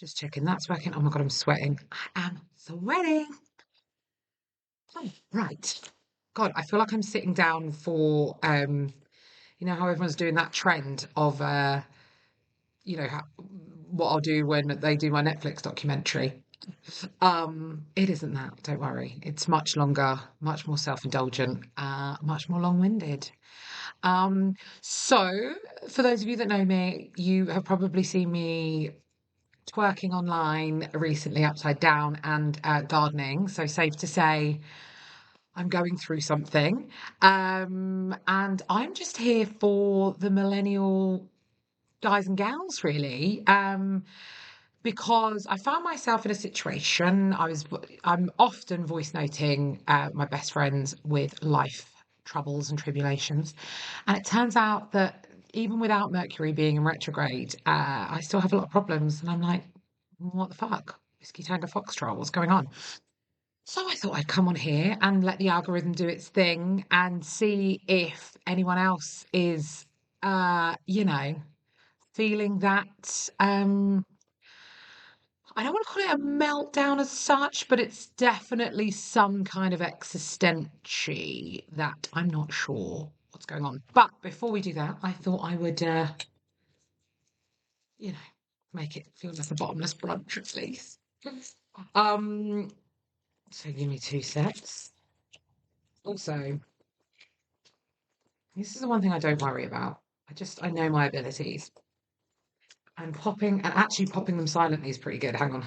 Just checking that's working. Oh my God, I'm sweating. I am sweating. Oh, right. God, I feel like I'm sitting down for you know how everyone's doing that trend of what I'll do when they do my Netflix documentary. It isn't that, don't worry. It's much longer, much more self-indulgent, much more long-winded. So for those of you that know me, you have probably seen me twerking online recently upside down and gardening. So safe to say I'm going through something. And I'm just here for the millennial guys and gals, really. Because I found myself in a situation. I'm often voice noting my best friends with life troubles and tribulations, and it turns out that even without Mercury being in retrograde, I still have a lot of problems. And I'm like, what the fuck? Whiskey Tango Foxtrot, what's going on? So I thought I'd come on here and let the algorithm do its thing and see if anyone else is, feeling that. I don't want to call it a meltdown as such, but it's definitely some kind of existential that I'm not sure what's going on. But before we do that, I thought I would, you know, make it feel like a bottomless brunch at least. Um, so give me 2 sets. Also, this is the one thing I don't worry about. I know my abilities. And actually popping them silently is pretty good. Hang on.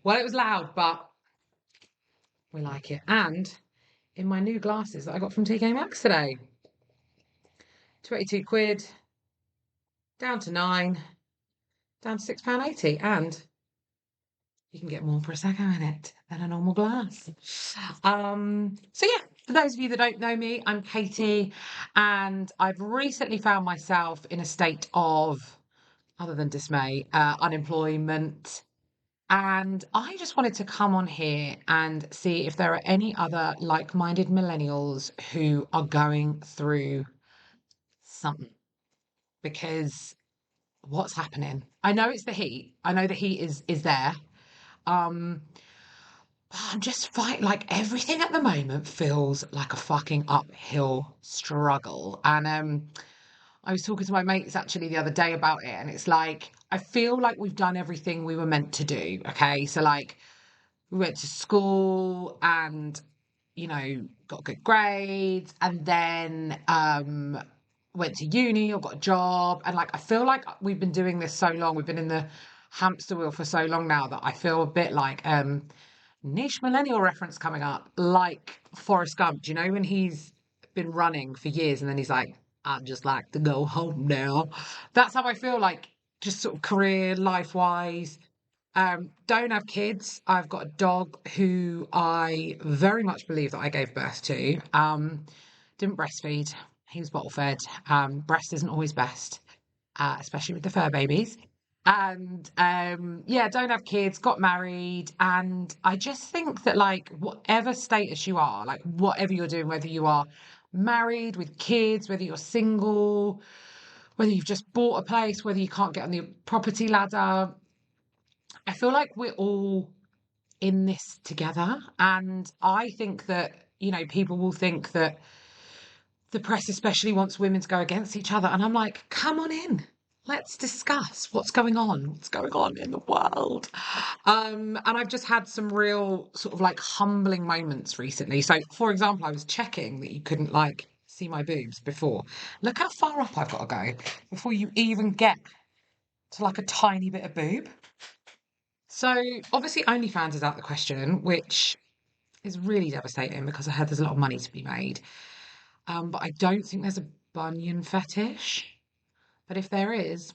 Well, it was loud, but we like it. And in my new glasses that I got from TK Maxx today. 22 quid, down to 9, down to £6.80. And you can get more Prosecco in it than a normal glass. So yeah, for those of you that don't know me, I'm Katie, and I've recently found myself in a state of, other than dismay, unemployment. And I just wanted to come on here and see if there are any other like-minded millennials who are going through something. Because what's happening? I know it's the heat. I know the heat is there. Um, but I'm just fighting, like everything at the moment feels like a fucking uphill struggle. And I was talking to my mates actually the other day about it, and it's like I feel like we've done everything we were meant to do. Okay, so like we went to school and got good grades, and then went to uni or got a job, and like I feel like we've been doing this so long, we've been in the hamster wheel for so long now that I feel a bit like niche millennial reference coming up, like Forrest Gump. Do you know when he's been running for years and then he's like, I'd just like to go home now? That's how I feel like, just sort of career, life wise. Don't have kids. I've got a dog who I very much believe that I gave birth to. Didn't breastfeed. He was bottle fed. Breast isn't always best, especially with the fur babies. And yeah, don't have kids, got married. And I just think that, like, whatever status you are, like, whatever you're doing, whether you are married with kids, whether you're single, whether you've just bought a place, whether you can't get on the property ladder, I feel like we're all in this together. And I think that, people will think that the press especially wants women to go against each other. And I'm like, come on in. Let's discuss what's going on in the world. And I've just had some real sort of like humbling moments recently. So, for example, I was checking that you couldn't like see my boobs before. Look how far up I've got to go before you even get to like a tiny bit of boob. So obviously OnlyFans is out the question, which is really devastating because I heard there's a lot of money to be made. But I don't think there's a bunion fetish. But if there is,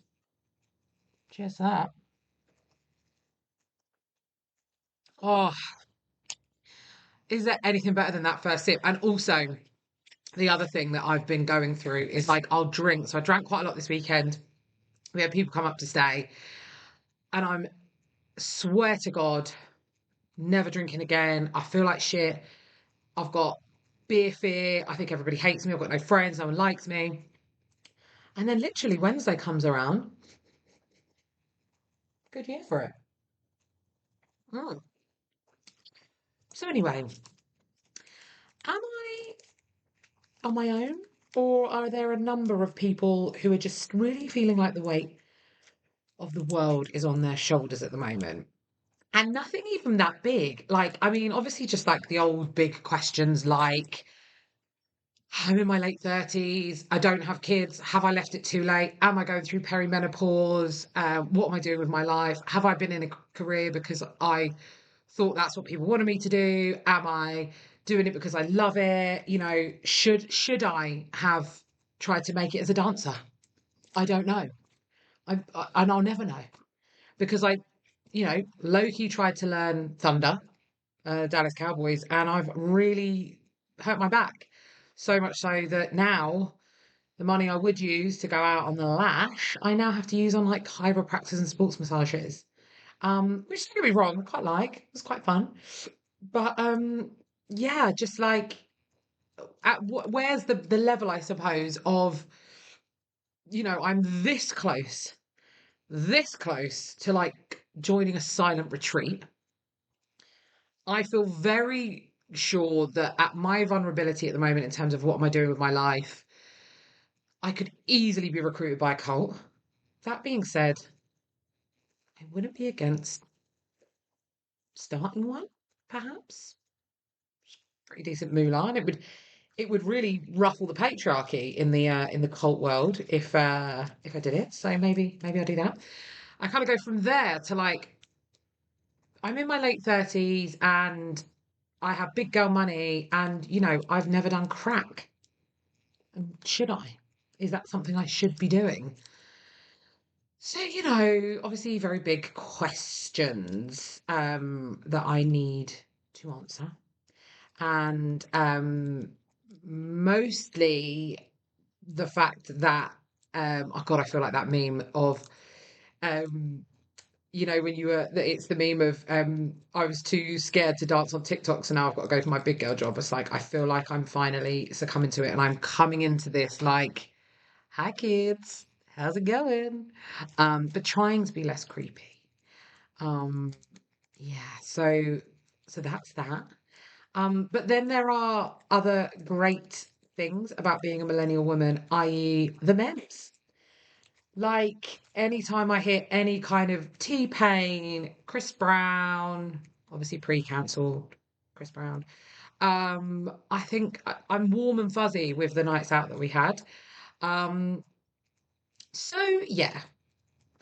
cheers to that. Oh, is there anything better than that first sip? And also, the other thing that I've been going through is like I'll drink. So I drank quite a lot this weekend. We had people come up to stay, and I'm swear to God, never drinking again. I feel like shit. I've got beer fear. I think everybody hates me. I've got no friends. No one likes me. And then literally Wednesday comes around. Good year for it. Mm. So anyway, am I on my own, or are there a number of people who are just really feeling like the weight of the world is on their shoulders at the moment? And nothing even that big. Like, I mean, obviously, just like the old big questions like, I'm in my late 30s. I don't have kids. Have I left it too late? Am I going through perimenopause? What am I doing with my life? Have I been in a career because I thought that's what people wanted me to do? Am I doing it because I love it? You know, should I have tried to make it as a dancer? I don't know. And I'll never know because low key tried to learn thunder, Dallas Cowboys, and I've really hurt my back. So much so that now the money I would use to go out on the lash, I now have to use on like chiropractors and sports massages. Which don't get me wrong, I quite like. It was quite fun. But yeah, just like where's the level, I suppose, of I'm this close to like joining a silent retreat. I feel very sure that at my vulnerability at the moment, in terms of what am I doing with my life, I could easily be recruited by a cult. That being said, I wouldn't be against starting one, perhaps. Pretty decent moolah, and it would really ruffle the patriarchy in the cult world if I did it. So maybe I'll do that. I kind of go from there to like I'm in my late 30s and I have big girl money, and I've never done crack. And should I? Is that something I should be doing? So, obviously very big questions that I need to answer. And mostly the fact that oh God, I feel like that meme of um when it's the meme of I was too scared to dance on TikTok, so now I've got to go for my big girl job. It's like I feel like I'm finally succumbing to it, and I'm coming into this like, hi kids, how's it going? But trying to be less creepy. Um, yeah, so that's that. But then there are other great things about being a millennial woman, i.e. the memes. Like anytime I hear any kind of T-Pain, Chris Brown, obviously pre-cancelled Chris Brown, I think I'm warm and fuzzy with the nights out that we had. Um, so yeah,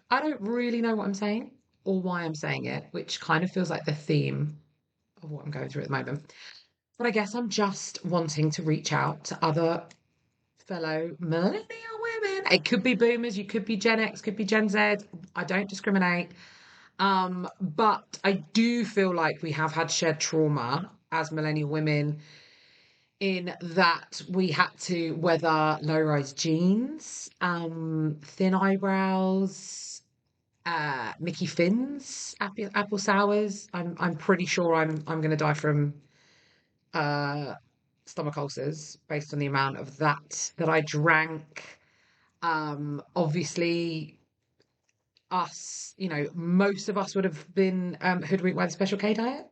I don't really know what I'm saying or why I'm saying it, which kind of feels like the theme of what I'm going through at the moment. But I guess I'm just wanting to reach out to other fellow millennial women. It could be boomers, you could be Gen X, could be Gen Z. I don't discriminate. But I do feel like we have had shared trauma as millennial women in that we had to weather low-rise jeans, thin eyebrows, Mickey Fins, apple sours. I'm pretty sure I'm gonna die from uh stomach ulcers based on the amount of that I drank. Obviously, most of us would have been hoodwinked by the Special K diet.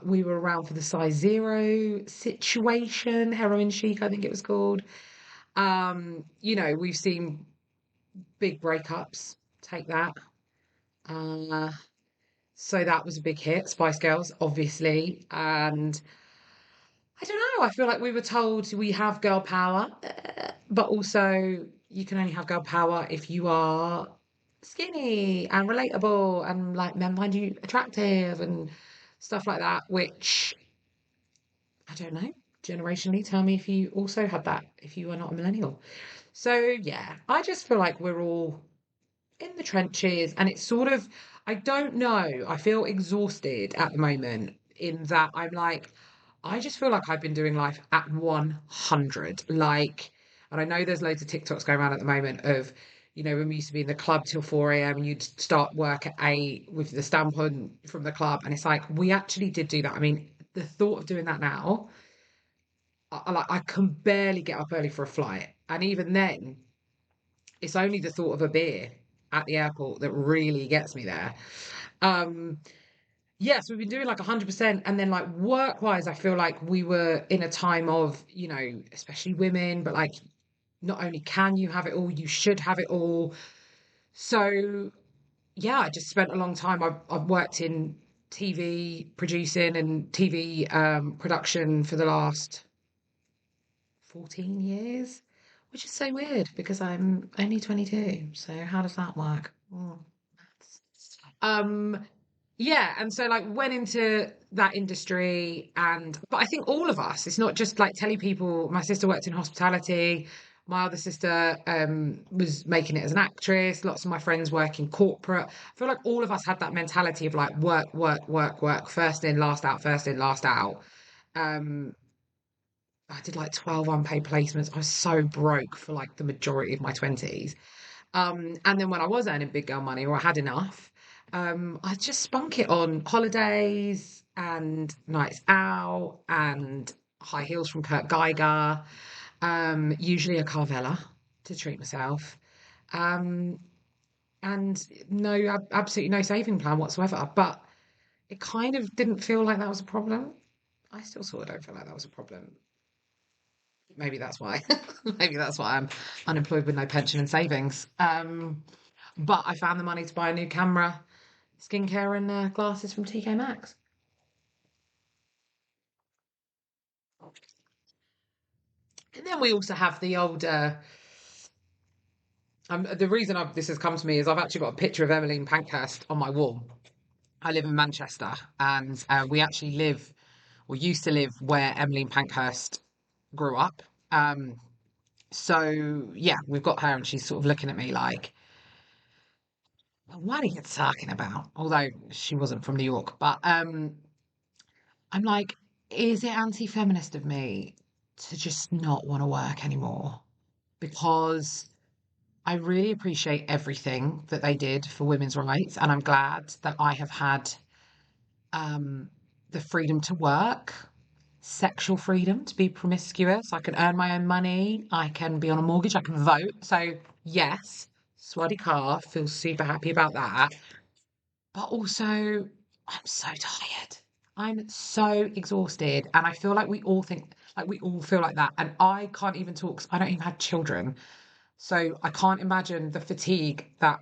We were around for the size zero situation, heroin chic, I think it was called. We've seen big breakups. Take that. Uh, so that was a big hit. Spice Girls, obviously, and I don't know. I feel like we were told we have girl power, but also you can only have girl power if you are skinny and relatable and like men find you attractive and stuff like that, which I don't know. Generationally, tell me if you also had that, if you are not a millennial. So yeah, I just feel like we're all in the trenches, and it's sort of, I don't know, I feel exhausted at the moment in that I'm like, I just feel like I've been doing life at 100. Like, and I know there's loads of TikToks going around at the moment of, when we used to be in the club till 4 a.m. and you'd start work at 8 with the stamp on from the club. And it's like, we actually did do that. I mean, the thought of doing that now, I can barely get up early for a flight. And even then, it's only the thought of a beer. at the airport that really gets me there. Um, yes, we've been doing like 100%. And then like work-wise, I feel like we were in a time of, especially women, but like not only can you have it all, you should have it all. So yeah, I just spent a long time. I've worked in TV producing and TV production for the last 14 years, which is so weird because I'm only 22. So how does that work? Maths. Um, yeah, and so like went into that industry but I think all of us, it's not just like telly people. My sister worked in hospitality. My other sister was making it as an actress. Lots of my friends work in corporate. I feel like all of us had that mentality of like work, work, work, work, first in, last out, first in, last out. Um, I did like 12 unpaid placements. I was so broke for like the majority of my 20s. And then when I was earning big girl money or I had enough, I just spunk it on holidays and nights out and high heels from Kurt Geiger, usually a Carvella to treat myself. Um, and no, absolutely no saving plan whatsoever. But it kind of didn't feel like that was a problem. I still sort of don't feel like that was a problem. Maybe that's why. Maybe that's why I'm unemployed with no pension and savings. But I found the money to buy a new camera, skincare, and glasses from TK Maxx. And then we also have the old. The reason this has come to me is I've actually got a picture of Emmeline Pankhurst on my wall. I live in Manchester, and we actually live, or used to live, where Emmeline Pankhurst grew up. So yeah, we've got her, and she's sort of looking at me like, what are you talking about? Although she wasn't from New York, but I'm like, is it anti-feminist of me to just not want to work anymore? Because I really appreciate everything that they did for women's rights, and I'm glad that I have had um, the freedom to work, sexual freedom to be promiscuous. I can earn my own money. I can be on a mortgage. I can vote. So yes, Swaddy Car feels super happy about that. But also, I'm so tired. I'm so exhausted. And I feel like we all think, like, we all feel like that. And I can't even talk 'cause I don't even have children. So I can't imagine the fatigue that,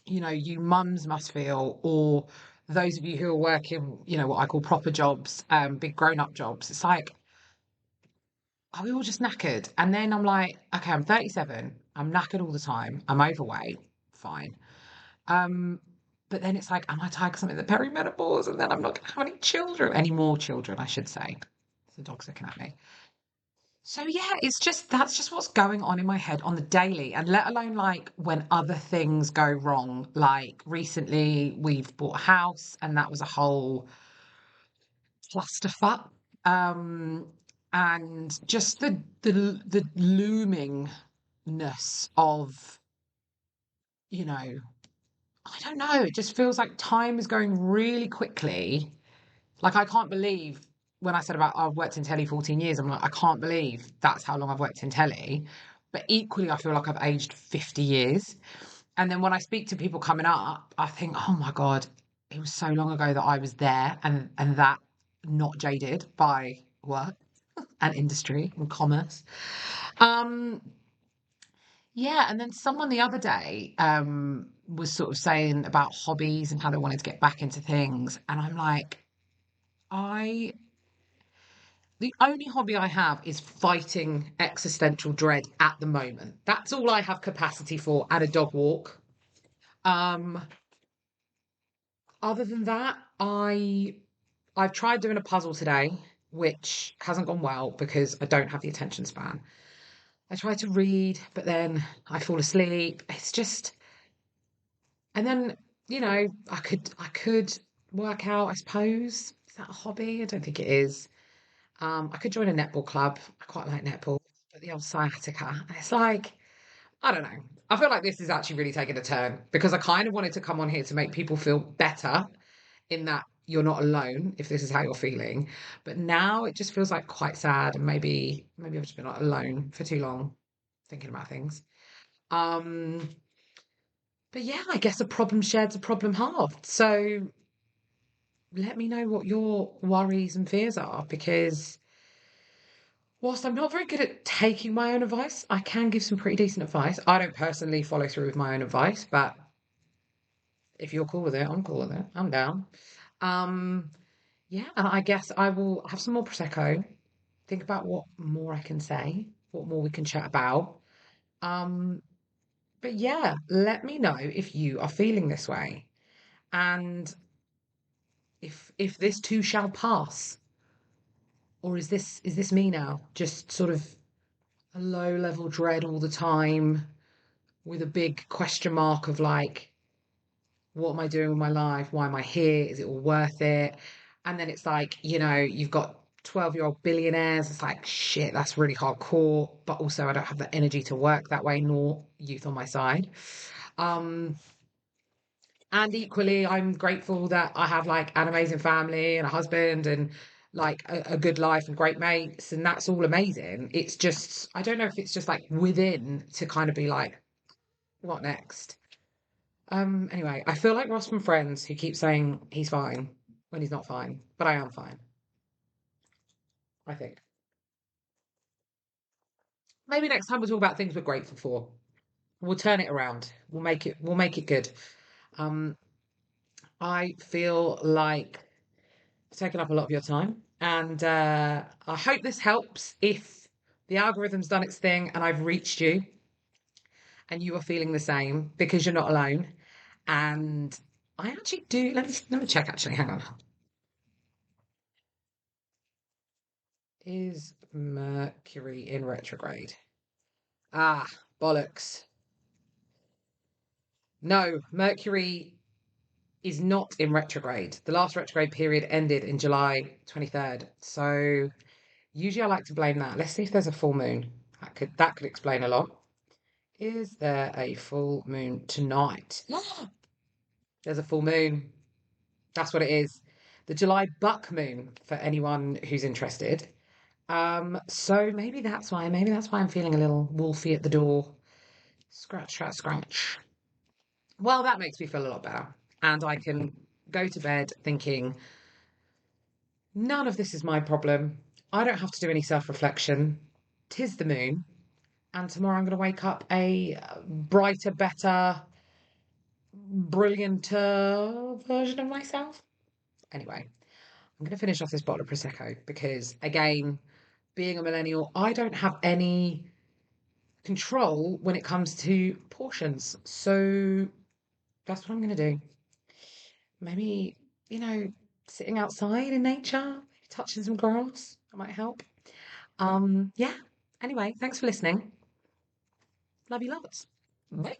you mums must feel, or those of you who are working, what I call proper jobs, big grown up jobs. It's like, are we all just knackered? And then I'm like, okay, I'm 37. I'm knackered all the time. I'm overweight. Fine. Um, but then it's like, am I tired because I'm in the perimenopause and then I'm not going to have any children, any more children, I should say. The dog's looking at me. So yeah, that's just what's going on in my head on the daily, and let alone like when other things go wrong. Like recently, we've bought a house, and that was a whole clusterfuck. Um, and just the loomingness of, you know, I don't know. It just feels like time is going really quickly. Like I can't believe when I said about I've worked in telly 14 years, I'm like, I can't believe that's how long I've worked in telly. But equally, I feel like I've aged 50 years. And then when I speak to people coming up, I think, oh my God, it was so long ago that I was there and that not jaded by work and industry and commerce. Um, yeah, and then someone the other day was sort of saying about hobbies and how they wanted to get back into things. And I'm like, I the only hobby I have is fighting existential dread at the moment. That's all I have capacity for at a dog walk. Um, Other than that, I've tried doing a puzzle today, which hasn't gone well because I don't have the attention span. I try to read, but then I fall asleep. It's just, and then, I could work out, I suppose. Is that a hobby? I don't think it is. I could join a netball club. I quite like netball, but the old sciatica. And it's like, I don't know. I feel like this is actually really taking a turn because I kind of wanted to come on here to make people feel better in that you're not alone if this is how you're feeling. But now it just feels like quite sad, and maybe I've just been like alone for too long thinking about things. Um But yeah, I guess a problem shared's a problem halved. So let me know what your worries and fears are, because whilst I'm not very good at taking my own advice, I can give some pretty decent advice. I don't personally follow through with my own advice, but if you're cool with it, I'm cool with it. I'm down. Um, yeah, and I guess I will have some more prosecco. Think about what more I can say, what more we can chat about. Um, but yeah, let me know if you are feeling this way, and if this too shall pass, or is this me now, just sort of a low level dread all the time with a big question mark of like, what am I doing with my life? Why am I here? Is it all worth it? And then it's like, you've got 12-year-old billionaires. It's like, shit, that's really hardcore. But also, I don't have the energy to work that way, nor youth on my side. Um, and equally, I'm grateful that I have like an amazing family and a husband and like a good life and great mates. And that's all amazing. It's just, I don't know if it's just like within to kind of be like, what next? Anyway, I feel like Ross from Friends who keeps saying he's fine when he's not fine, but I am fine, I think. Maybe next time we'll talk about things we're grateful for. We'll turn it around. We'll make it good. Um, I feel like I've taken up a lot of your time, and I hope this helps. If the algorithm's done its thing and I've reached you and you are feeling the same, because you're not alone. And I actually do. Let me check. Actually, hang on. Is Mercury in retrograde? Ah, bollocks. No, Mercury is not in retrograde. The last retrograde period ended in July 23rd. So usually I like to blame that. Let's see if there's a full moon. That could explain a lot. Is there a full moon tonight? There's a full moon. That's what it is. The July buck moon for anyone who's interested. So maybe that's why I'm feeling a little wolfy at the door. Scratch, scratch, scratch. Well, that makes me feel a lot better. And I can go to bed thinking, none of this is my problem. I don't have to do any self reflection. 'Tis the moon. And tomorrow I'm going to wake up a brighter, better, brillianter version of myself. Anyway, I'm going to finish off this bottle of Prosecco because, again, being a millennial, I don't have any control when it comes to portions. So that's what I'm going to do. Maybe, you know, sitting outside in nature, maybe touching some grass, that might help. Yeah. Anyway, thanks for listening. Love you lots. Bye.